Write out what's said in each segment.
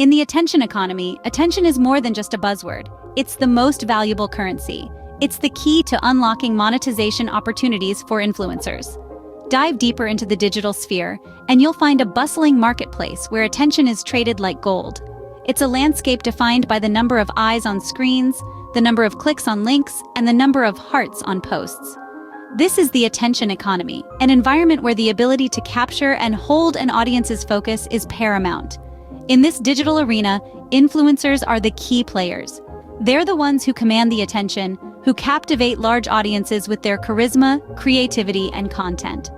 In the attention economy, attention is more than just a buzzword. It's the most valuable currency. It's the key to unlocking monetization opportunities for influencers. Dive deeper into the digital sphere, and you'll find a bustling marketplace where attention is traded like gold. It's a landscape defined by the number of eyes on screens, the number of clicks on links, and the number of hearts on posts. This is the attention economy, an environment where the ability to capture and hold an audience's focus is paramount. In this digital arena, influencers are the key players. They're the ones who command the attention, who captivate large audiences with their charisma, creativity, and content.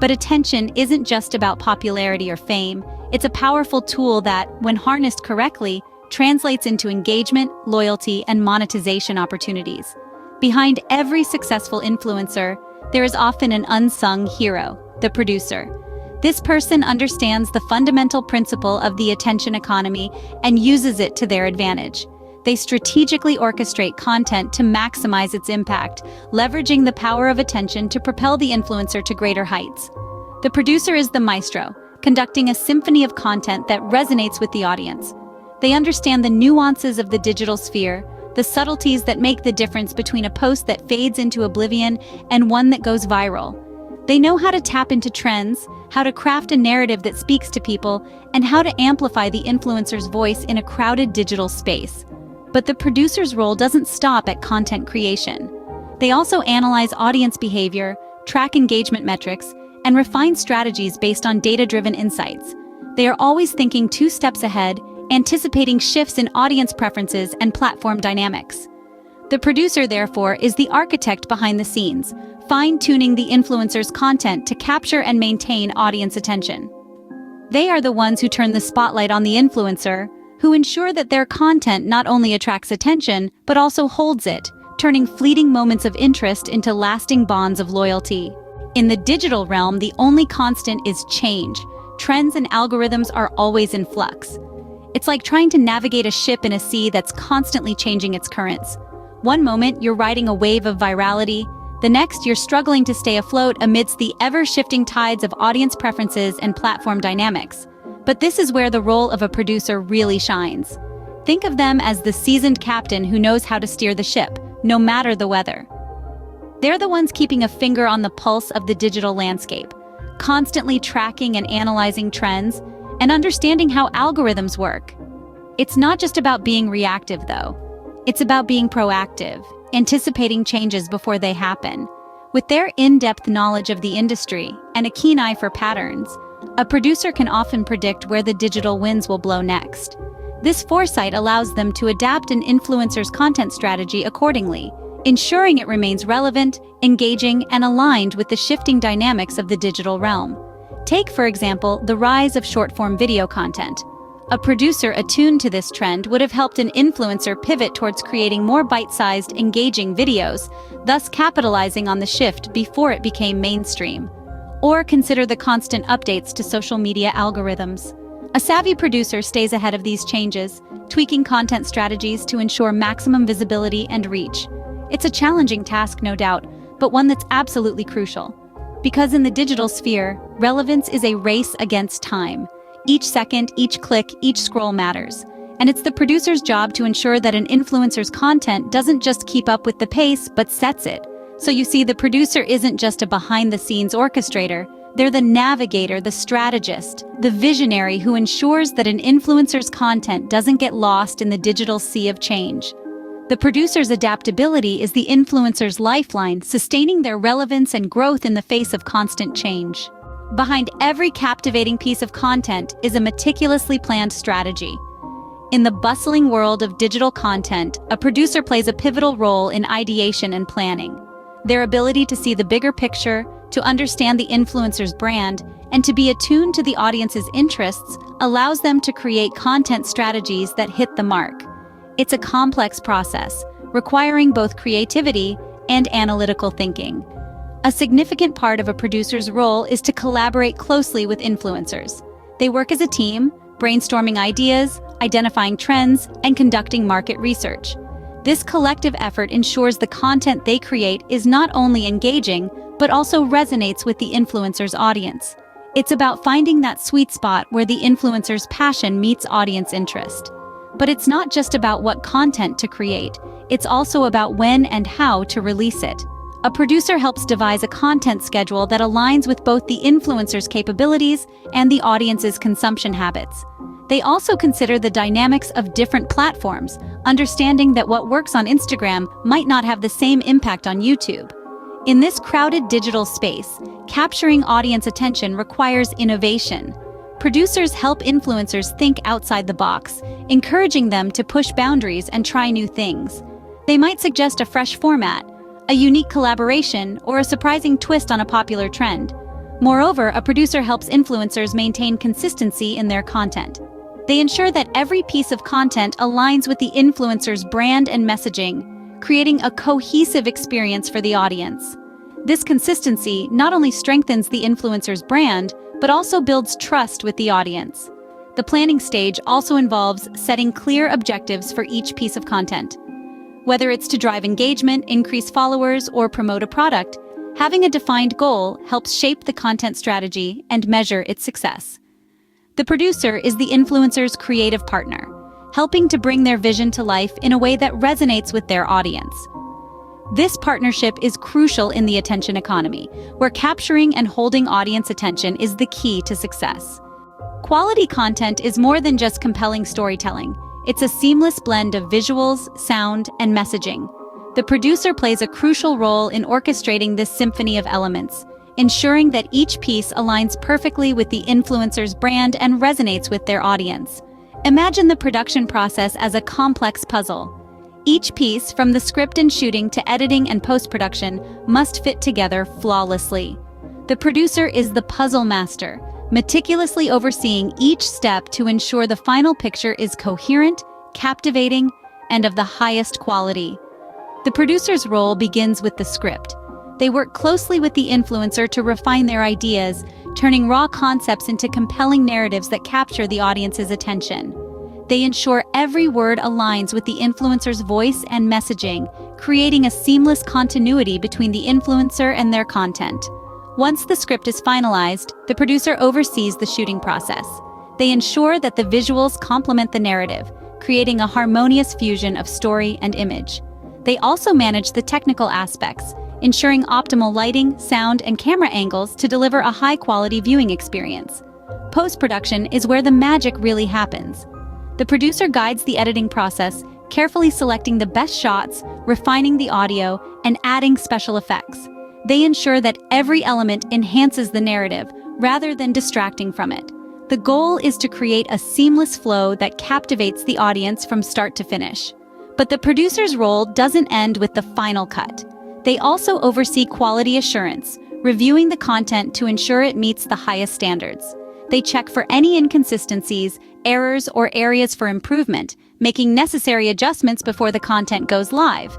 But attention isn't just about popularity or fame. It's a powerful tool that, when harnessed correctly, translates into engagement, loyalty, and monetization opportunities. Behind every successful influencer, there is often an unsung hero, the producer. This person understands the fundamental principle of the attention economy and uses it to their advantage. They strategically orchestrate content to maximize its impact, leveraging the power of attention to propel the influencer to greater heights. The producer is the maestro, conducting a symphony of content that resonates with the audience. They understand the nuances of the digital sphere, the subtleties that make the difference between a post that fades into oblivion and one that goes viral. They know how to tap into trends, how to craft a narrative that speaks to people, and how to amplify the influencer's voice in a crowded digital space. But the producer's role doesn't stop at content creation. They also analyze audience behavior, track engagement metrics, and refine strategies based on data-driven insights. They are always thinking 2 steps ahead, anticipating shifts in audience preferences and platform dynamics. The producer, therefore, is the architect behind the scenes, fine-tuning the influencer's content to capture and maintain audience attention. They are the ones who turn the spotlight on the influencer, who ensure that their content not only attracts attention, but also holds it, turning fleeting moments of interest into lasting bonds of loyalty. In the digital realm, the only constant is change. Trends and algorithms are always in flux. It's like trying to navigate a ship in a sea that's constantly changing its currents. One moment, you're riding a wave of virality. The next, you're struggling to stay afloat amidst the ever-shifting tides of audience preferences and platform dynamics. But this is where the role of a producer really shines. Think of them as the seasoned captain who knows how to steer the ship, no matter the weather. They're the ones keeping a finger on the pulse of the digital landscape, constantly tracking and analyzing trends, and understanding how algorithms work. It's not just about being reactive, though. It's about being proactive, anticipating changes before they happen. With their in-depth knowledge of the industry and a keen eye for patterns, a producer can often predict where the digital winds will blow next. This foresight allows them to adapt an influencer's content strategy accordingly, ensuring it remains relevant, engaging, and aligned with the shifting dynamics of the digital realm. Take, for example, the rise of short-form video content. A producer attuned to this trend would have helped an influencer pivot towards creating more bite-sized, engaging videos, thus capitalizing on the shift before it became mainstream. Or consider the constant updates to social media algorithms. A savvy producer stays ahead of these changes, tweaking content strategies to ensure maximum visibility and reach. It's a challenging task, no doubt, but one that's absolutely crucial. Because in the digital sphere, relevance is a race against time. Each second, each click, each scroll matters. And it's the producer's job to ensure that an influencer's content doesn't just keep up with the pace, but sets it. So you see, the producer isn't just a behind-the-scenes orchestrator. They're the navigator, the strategist, the visionary who ensures that an influencer's content doesn't get lost in the digital sea of change. The producer's adaptability is the influencer's lifeline, sustaining their relevance and growth in the face of constant change. Behind every captivating piece of content is a meticulously planned strategy. In the bustling world of digital content, a producer plays a pivotal role in ideation and planning. Their ability to see the bigger picture, to understand the influencer's brand, and to be attuned to the audience's interests allows them to create content strategies that hit the mark. It's a complex process, requiring both creativity and analytical thinking. A significant part of a producer's role is to collaborate closely with influencers. They work as a team, brainstorming ideas, identifying trends, and conducting market research. This collective effort ensures the content they create is not only engaging, but also resonates with the influencer's audience. It's about finding that sweet spot where the influencer's passion meets audience interest. But it's not just about what content to create, it's also about when and how to release it. A producer helps devise a content schedule that aligns with both the influencer's capabilities and the audience's consumption habits. They also consider the dynamics of different platforms, understanding that what works on Instagram might not have the same impact on YouTube. In this crowded digital space, capturing audience attention requires innovation. Producers help influencers think outside the box, encouraging them to push boundaries and try new things. They might suggest a fresh format, a unique collaboration, or a surprising twist on a popular trend. Moreover, a producer helps influencers maintain consistency in their content. They ensure that every piece of content aligns with the influencer's brand and messaging, creating a cohesive experience for the audience. This consistency not only strengthens the influencer's brand, but also builds trust with the audience. The planning stage also involves setting clear objectives for each piece of content. Whether it's to drive engagement, increase followers, or promote a product, having a defined goal helps shape the content strategy and measure its success. The producer is the influencer's creative partner, helping to bring their vision to life in a way that resonates with their audience. This partnership is crucial in the attention economy, where capturing and holding audience attention is the key to success. Quality content is more than just compelling storytelling. It's a seamless blend of visuals, sound, and messaging. The producer plays a crucial role in orchestrating this symphony of elements, ensuring that each piece aligns perfectly with the influencer's brand and resonates with their audience. Imagine the production process as a complex puzzle. Each piece, from the script and shooting to editing and post-production, must fit together flawlessly. The producer is the puzzle master, meticulously overseeing each step to ensure the final picture is coherent, captivating, and of the highest quality. The producer's role begins with the script. They work closely with the influencer to refine their ideas, turning raw concepts into compelling narratives that capture the audience's attention. They ensure every word aligns with the influencer's voice and messaging, creating a seamless continuity between the influencer and their content. Once the script is finalized, the producer oversees the shooting process. They ensure that the visuals complement the narrative, creating a harmonious fusion of story and image. They also manage the technical aspects, ensuring optimal lighting, sound, and camera angles to deliver a high-quality viewing experience. Post-production is where the magic really happens. The producer guides the editing process, carefully selecting the best shots, refining the audio, and adding special effects. They ensure that every element enhances the narrative, rather than distracting from it. The goal is to create a seamless flow that captivates the audience from start to finish. But the producer's role doesn't end with the final cut. They also oversee quality assurance, reviewing the content to ensure it meets the highest standards. They check for any inconsistencies, errors, or areas for improvement, making necessary adjustments before the content goes live.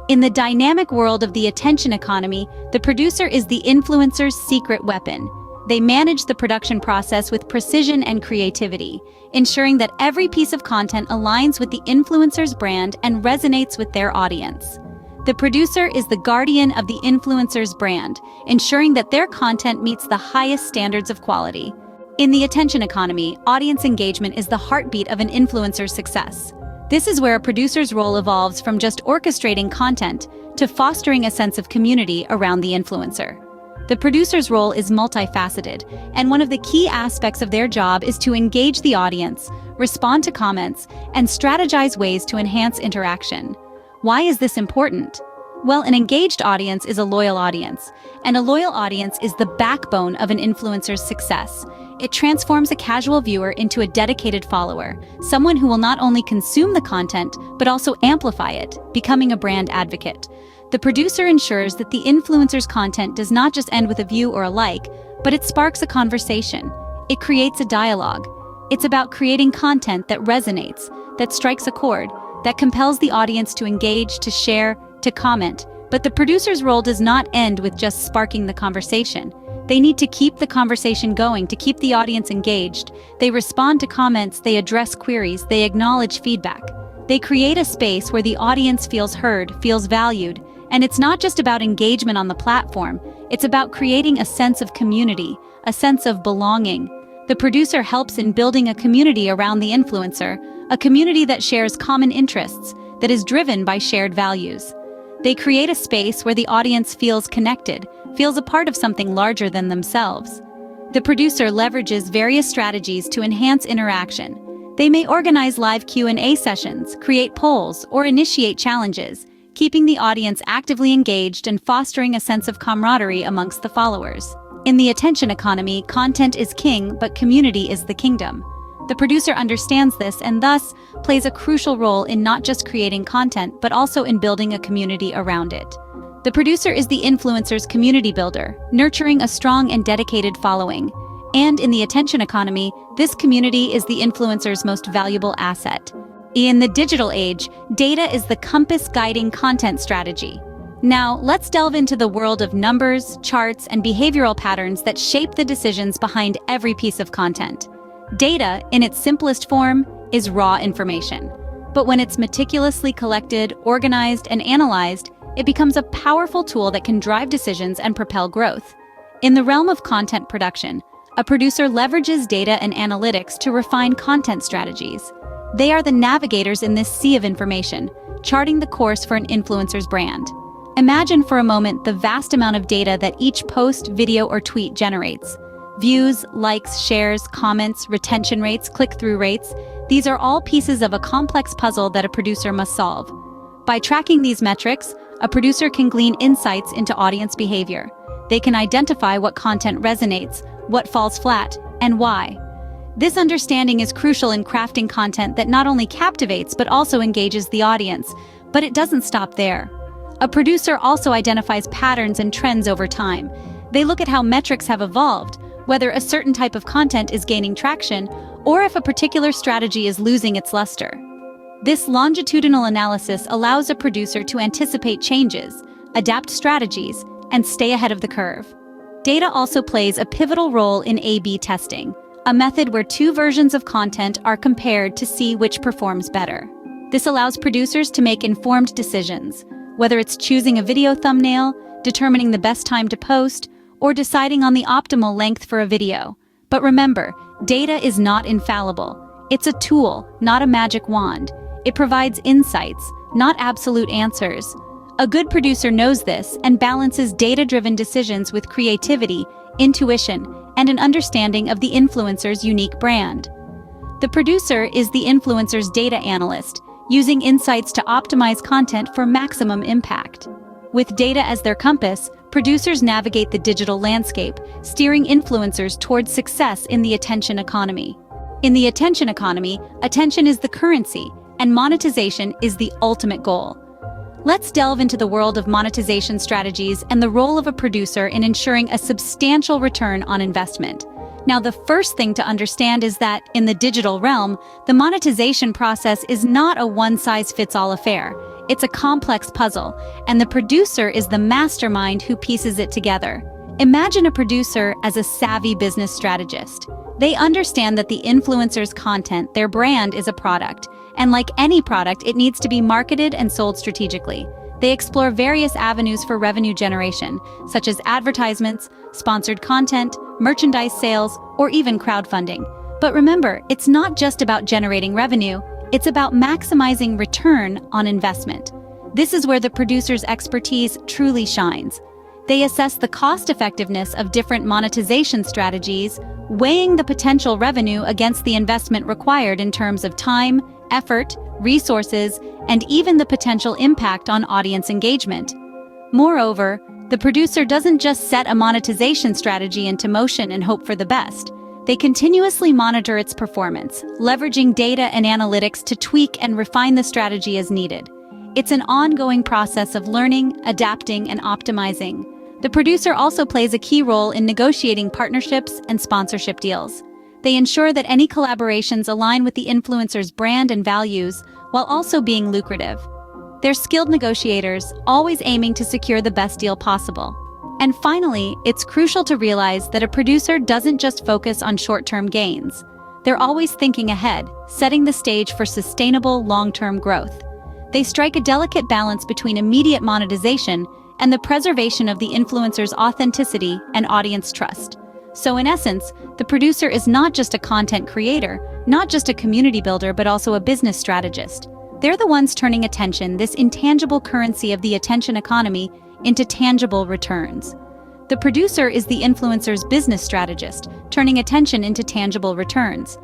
In the dynamic world of the attention economy, the producer is the influencer's secret weapon. They manage the production process with precision and creativity, ensuring that every piece of content aligns with the influencer's brand and resonates with their audience. The producer is the guardian of the influencer's brand, ensuring that their content meets the highest standards of quality. In the attention economy, audience engagement is the heartbeat of an influencer's success. This is where a producer's role evolves from just orchestrating content to fostering a sense of community around the influencer. The producer's role is multifaceted, and one of the key aspects of their job is to engage the audience, respond to comments, and strategize ways to enhance interaction. Why is this important? Well, an engaged audience is a loyal audience, and a loyal audience is the backbone of an influencer's success. It transforms a casual viewer into a dedicated follower, someone who will not only consume the content, but also amplify it, becoming a brand advocate. The producer ensures that the influencer's content does not just end with a view or a like, but it sparks a conversation. It creates a dialogue. It's about creating content that resonates, that strikes a chord, that compels the audience to engage, to share, to comment. But the producer's role does not end with just sparking the conversation. They need to keep the conversation going, to keep the audience engaged. They respond to comments, they address queries, they acknowledge feedback. They create a space where the audience feels heard, feels valued. And it's not just about engagement on the platform, it's about creating a sense of community, a sense of belonging. The producer helps in building a community around the influencer, a community that shares common interests, that is driven by shared values. They create a space where the audience feels connected, feels a part of something larger than themselves. The producer leverages various strategies to enhance interaction. They may organize live Q&A sessions, create polls, or initiate challenges, keeping the audience actively engaged and fostering a sense of camaraderie amongst the followers. In the attention economy, content is king, but community is the kingdom. The producer understands this and thus plays a crucial role in not just creating content, but also in building a community around it. The producer is the influencer's community builder, nurturing a strong and dedicated following. And in the attention economy, this community is the influencer's most valuable asset. In the digital age, data is the compass guiding content strategy. Now, let's delve into the world of numbers, charts, and behavioral patterns that shape the decisions behind every piece of content. Data, in its simplest form, is raw information. But when it's meticulously collected, organized, and analyzed, it becomes a powerful tool that can drive decisions and propel growth. In the realm of content production, a producer leverages data and analytics to refine content strategies. They are the navigators in this sea of information, charting the course for an influencer's brand. Imagine for a moment the vast amount of data that each post, video, or tweet generates. Views, likes, shares, comments, retention rates, click-through rates, these are all pieces of a complex puzzle that a producer must solve. By tracking these metrics, a producer can glean insights into audience behavior. They can identify what content resonates, what falls flat, and why. This understanding is crucial in crafting content that not only captivates but also engages the audience. But it doesn't stop there. A producer also identifies patterns and trends over time. They look at how metrics have evolved, whether a certain type of content is gaining traction, or if a particular strategy is losing its luster. This longitudinal analysis allows a producer to anticipate changes, adapt strategies, and stay ahead of the curve. Data also plays a pivotal role in A/B testing, a method where two versions of content are compared to see which performs better. This allows producers to make informed decisions, whether it's choosing a video thumbnail, determining the best time to post, or deciding on the optimal length for a video. But remember, data is not infallible. It's a tool, not a magic wand. It provides insights, not absolute answers. A good producer knows this and balances data-driven decisions with creativity, intuition, and an understanding of the influencer's unique brand. The producer is the influencer's data analyst, using insights to optimize content for maximum impact. With data as their compass, producers navigate the digital landscape, steering influencers towards success in the attention economy. In the attention economy, attention is the currency, and monetization is the ultimate goal. Let's delve into the world of monetization strategies and the role of a producer in ensuring a substantial return on investment. Now, the first thing to understand is that, in the digital realm, the monetization process is not a one-size-fits-all affair. It's a complex puzzle, and the producer is the mastermind who pieces it together. Imagine a producer as a savvy business strategist. They understand that the influencer's content, their brand, is a product, and like any product, it needs to be marketed and sold strategically. They explore various avenues for revenue generation, such as advertisements, sponsored content, merchandise sales, or even crowdfunding. But remember, it's not just about generating revenue, it's about maximizing return on investment. This is where the producer's expertise truly shines. They assess the cost-effectiveness of different monetization strategies, weighing the potential revenue against the investment required in terms of time, effort, resources, and even the potential impact on audience engagement. Moreover, the producer doesn't just set a monetization strategy into motion and hope for the best. They continuously monitor its performance, leveraging data and analytics to tweak and refine the strategy as needed. It's an ongoing process of learning, adapting, and optimizing. The producer also plays a key role in negotiating partnerships and sponsorship deals. They ensure that any collaborations align with the influencer's brand and values, while also being lucrative. They're skilled negotiators, always aiming to secure the best deal possible. And finally, it's crucial to realize that a producer doesn't just focus on short-term gains. They're always thinking ahead, setting the stage for sustainable, long-term growth. They strike a delicate balance between immediate monetization and the preservation of the influencer's authenticity and audience trust. So in essence, the producer is not just a content creator, not just a community builder, but also a business strategist. They're the ones turning attention, this intangible currency of the attention economy, into tangible returns. The producer is the influencer's business strategist, turning attention into tangible returns.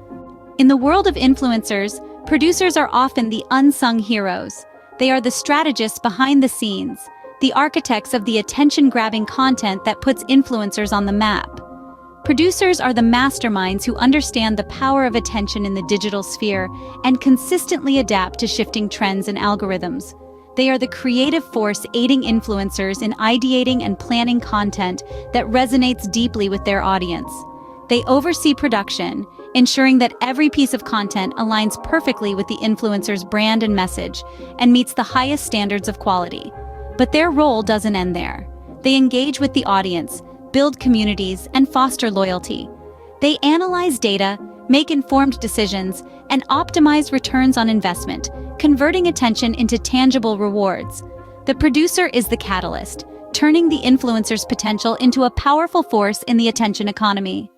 In the world of influencers, producers are often the unsung heroes. They are the strategists behind the scenes, the architects of the attention-grabbing content that puts influencers on the map. Producers are the masterminds who understand the power of attention in the digital sphere and consistently adapt to shifting trends and algorithms. They are the creative force aiding influencers in ideating and planning content that resonates deeply with their audience. They oversee production, ensuring that every piece of content aligns perfectly with the influencer's brand and message and meets the highest standards of quality. But their role doesn't end there. They engage with the audience, build communities, and foster loyalty. They analyze data, make informed decisions, and optimize returns on investment, converting attention into tangible rewards. The producer is the catalyst, turning the influencer's potential into a powerful force in the attention economy.